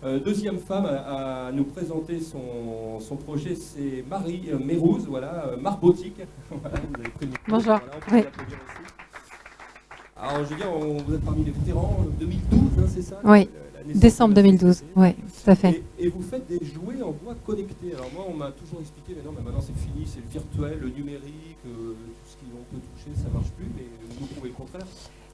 Deuxième femme à nous présenter son projet, c'est Marie Mérouz, voilà, Marbotique. Voilà, vous avez pris le micro. Bonjour. Voilà, on peut l'applaudir aussi. Alors, je veux dire, vous êtes parmi les vétérans, 2012, hein, c'est ça? Oui, naissance décembre de la 2012, société. oui, tout à fait. Et vous faites des jouets en bois connectés. Alors moi, on m'a toujours expliqué, mais non, mais maintenant c'est fini, c'est le virtuel, le numérique, tout ce qu'on peut toucher, ça marche plus, mais vous prouvez le contraire.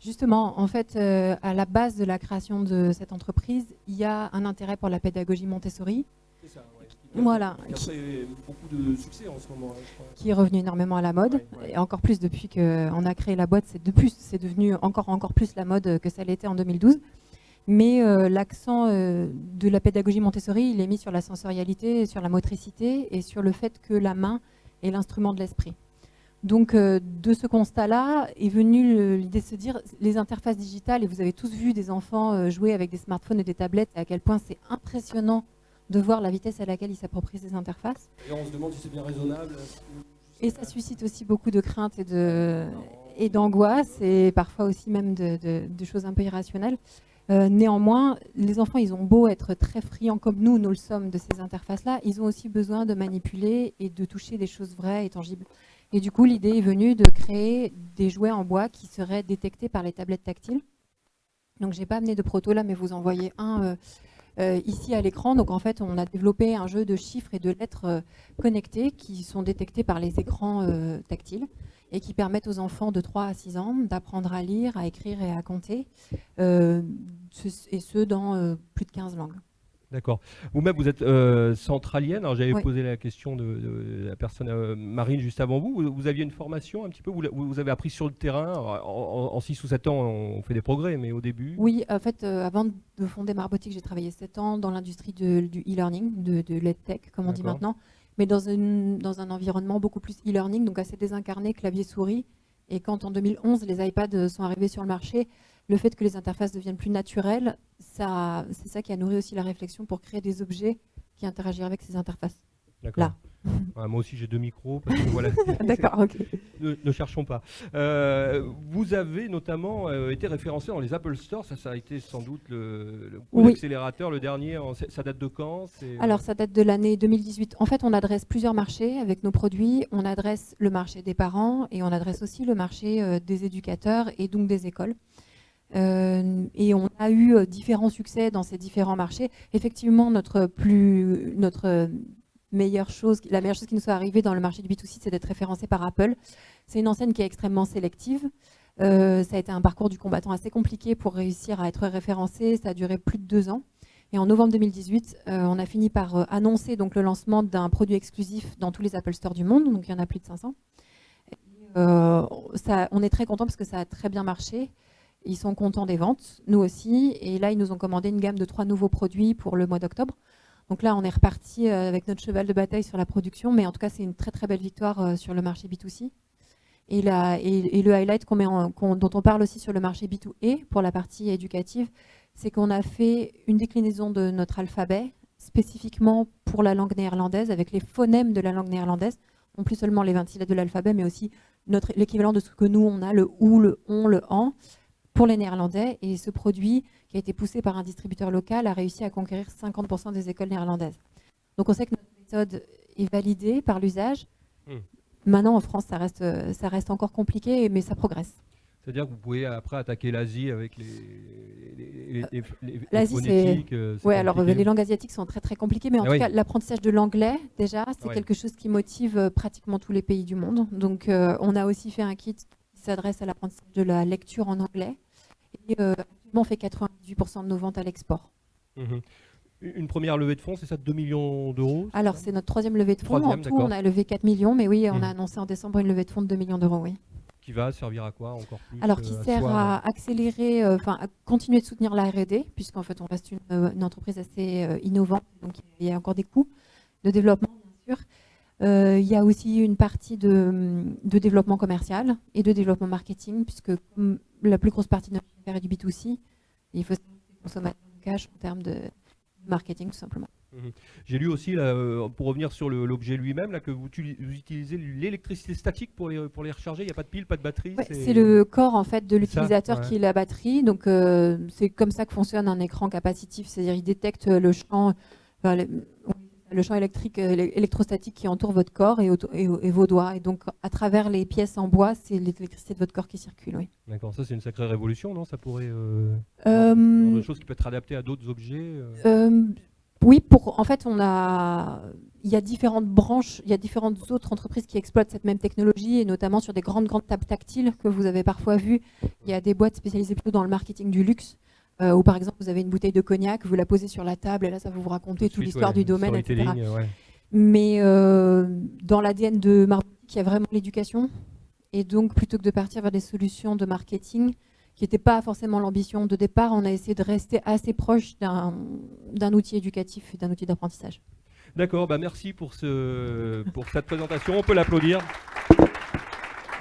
Justement, en fait, à la base de la création de cette entreprise, il y a un intérêt pour la pédagogie Montessori. C'est ça, ouais. Voilà. Qui a fait beaucoup de succès en ce moment. Hein, je crois. Qui est revenu énormément à la mode, ouais. et encore plus depuis qu'on a créé la boîte, c'est devenu encore plus la mode que ça l'était en 2012. Mais l'accent de la pédagogie Montessori, il est mis sur la sensorialité, sur la motricité et sur le fait que la main est l'instrument de l'esprit. Donc de ce constat-là est venue l'idée de se dire les interfaces digitales, et vous avez tous vu des enfants jouer avec des smartphones et des tablettes, et à quel point c'est impressionnant de voir la vitesse à laquelle ils s'approprient ces interfaces. Et on se demande si c'est bien raisonnable. Et ça suscite aussi beaucoup de craintes et d'angoisse, et parfois aussi même de choses un peu irrationnelles. Néanmoins, les enfants, ils ont beau être très friands comme nous le sommes de ces interfaces-là, ils ont aussi besoin de manipuler et de toucher des choses vraies et tangibles. Et du coup, l'idée est venue de créer des jouets en bois qui seraient détectés par les tablettes tactiles. Donc, je n'ai pas amené de proto là, mais vous en voyez un ici à l'écran. Donc, en fait, on a développé un jeu de chiffres et de lettres connectés qui sont détectés par les écrans tactiles et qui permettent aux enfants de 3 à 6 ans d'apprendre à lire, à écrire et à compter, et ce dans plus de 15 langues. D'accord. Vous-même, vous êtes centralienne. Alors, j'avais posé la question de la personne Marine juste avant vous. Vous aviez une formation un petit peu, vous avez appris sur le terrain. En 6 ou 7 ans, on fait des progrès, mais au début... Oui, en fait, avant de fonder Marbotique, j'ai travaillé 7 ans dans l'industrie du e-learning, de l'EdTech, comme on dit maintenant, mais dans un environnement beaucoup plus e-learning, donc assez désincarné, clavier-souris. Et quand en 2011, les iPads sont arrivés sur le marché, le fait que les interfaces deviennent plus naturelles, c'est ça qui a nourri aussi la réflexion pour créer des objets qui interagissent avec ces interfaces. D'accord. Là. Moi aussi j'ai 2 micros. Parce que, voilà. D'accord, ok. Ne cherchons pas. Vous avez notamment été référencé dans les Apple Store. Ça a été sans doute le coup d'accélérateur, le dernier. Ça date de quand? Alors ça date de l'année 2018. En fait, on adresse plusieurs marchés avec nos produits. On adresse le marché des parents et on adresse aussi le marché des éducateurs et donc des écoles. Et on a eu différents succès dans ces différents marchés. Effectivement, la meilleure chose qui nous soit arrivée dans le marché du B2C, c'est d'être référencé par Apple. C'est une enseigne qui est extrêmement sélective. Ça a été un parcours du combattant assez compliqué pour réussir à être référencé. Ça a duré plus de 2 ans. Et en novembre 2018, on a fini par annoncer donc, le lancement d'un produit exclusif dans tous les Apple Store du monde. Donc il y en a plus de 500. On est très contents parce que ça a très bien marché. Ils sont contents des ventes, nous aussi. Et là, ils nous ont commandé une gamme de 3 nouveaux produits pour le mois d'octobre. Donc là, on est reparti avec notre cheval de bataille sur la production. Mais en tout cas, c'est une très très belle victoire sur le marché B2C. Et le highlight dont on parle aussi sur le marché B2E, pour la partie éducative, c'est qu'on a fait une déclinaison de notre alphabet spécifiquement pour la langue néerlandaise, avec les phonèmes de la langue néerlandaise. Non plus seulement les 26 lettres de l'alphabet, mais aussi l'équivalent de ce que nous, on a, le OU, le ON, le AN, pour les Néerlandais. Et ce produit, qui a été poussé par un distributeur local, a réussi à conquérir 50% des écoles néerlandaises. Donc on sait que notre méthode est validée par l'usage. Maintenant, en France, ça reste encore compliqué, mais ça progresse. C'est-à-dire que vous pouvez après attaquer l'Asie avec les phonétiques. Oui, alors les langues asiatiques sont très très compliquées, mais en tout cas, l'apprentissage de l'anglais, déjà, c'est quelque chose qui motive pratiquement tous les pays du monde. Donc, on a aussi fait un kit qui s'adresse à l'apprentissage de la lecture en anglais. Et actuellement, on fait 98% de nos ventes à l'export. Une première levée de fonds, c'est ça, de 2 millions d'euros? Alors, c'est notre 3e levée de fonds. En tout, on a levé 4 millions, mais oui, on a annoncé en décembre une levée de fonds de 2 millions d'euros, oui. Qui va servir à quoi encore plus? Alors, qui sert à accélérer, à continuer de soutenir la R&D, puisqu'en fait, on reste une entreprise assez innovante, donc il y a encore des coûts de développement, bien sûr. Il y a aussi une partie de développement commercial et de développement marketing, puisque comme la plus grosse partie de notre affaire est du B2C, il faut consommer du cash en termes de marketing, tout simplement. J'ai lu aussi, là, pour revenir sur l'objet lui-même, là, que vous utilisez l'électricité statique pour les recharger. Il n'y a pas de pile, pas de batterie. Ouais, c'est le corps en fait de l'utilisateur ouais. qui est la batterie. Donc c'est comme ça que fonctionne un écran capacitif, c'est-à-dire il détecte le champ, le champ électrique, électrostatique qui entoure votre corps et vos doigts. Et donc à travers les pièces en bois, c'est l'électricité de votre corps qui circule. Oui. D'accord, ça c'est une sacrée révolution, non? Ça pourrait une chose qui peut être adaptée à d'autres objets. Oui, en fait, il y a différentes branches, il y a différentes autres entreprises qui exploitent cette même technologie, et notamment sur des grandes tables tactiles que vous avez parfois vues. Il y a des boîtes spécialisées plutôt dans le marketing du luxe, où par exemple vous avez une bouteille de cognac, vous la posez sur la table, et là ça va vous raconter toute l'histoire du domaine, etc. Ouais. Mais dans l'ADN de Marboutique, il y a vraiment l'éducation, et donc plutôt que de partir vers des solutions de marketing, qui n'était pas forcément l'ambition de départ, on a essayé de rester assez proche d'un outil éducatif et d'un outil d'apprentissage. D'accord, bah merci pour cette présentation, on peut l'applaudir.